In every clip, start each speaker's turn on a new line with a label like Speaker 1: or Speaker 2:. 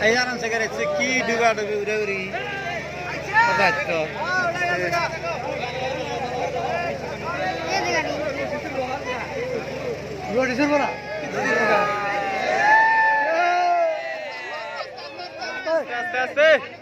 Speaker 1: Ay aran sa garet ki duga duga ururi. Agatto. Lodi sir Aste.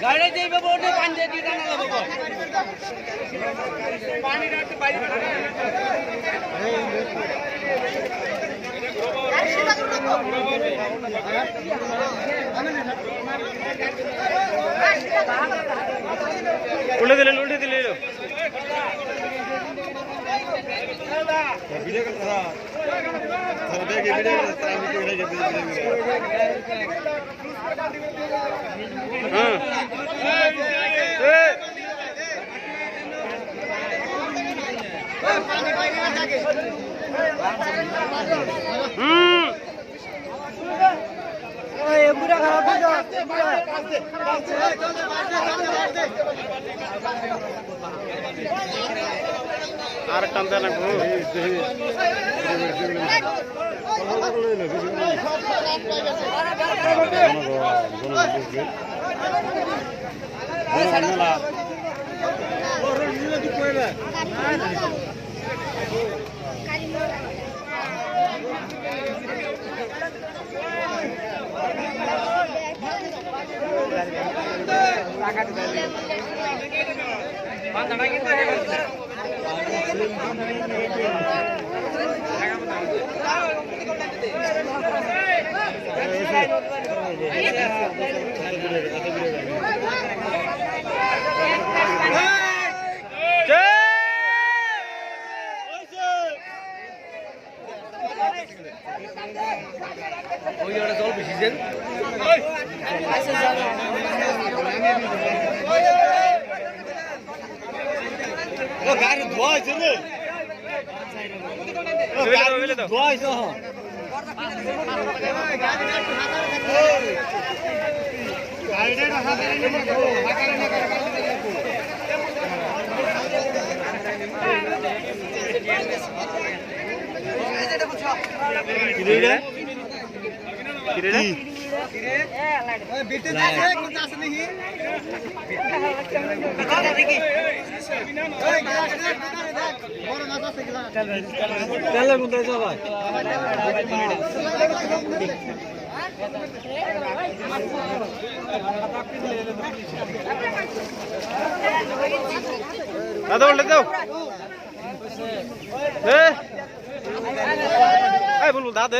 Speaker 2: गाड़ी देबे बोर्डे पानी दे दिया ना लगो पानी डाल के बाहर
Speaker 1: उल्टे दिले लो वीडियो कर रहा थरदे के वीडियो तामी के वीडियो हां
Speaker 2: ओए पूरा खराब हो गया
Speaker 1: আর টানতে না গো
Speaker 2: জল বেশি দেন
Speaker 1: গাড়ি ধোয়া হয়েছে রে গাড়ি ধোয়া হয়েছে গাড়িটা হাতে কিরে बेटे जासे कुछ आस नहीं बता दे की ओए गिलास दे बड़ा मजा से गिलास चल गुंडा जा भाई दादा बोल दो ए बोल दादा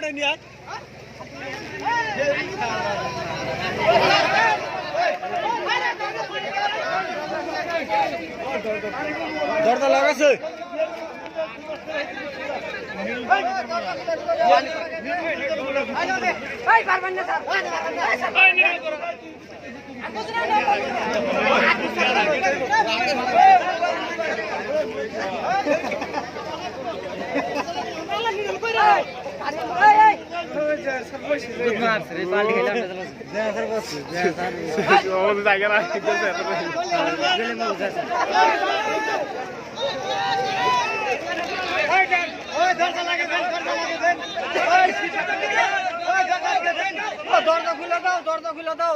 Speaker 1: Udah niat.
Speaker 2: এই পারবেন না
Speaker 1: দরজা খুলে দাও, দরজা খুলে দাও।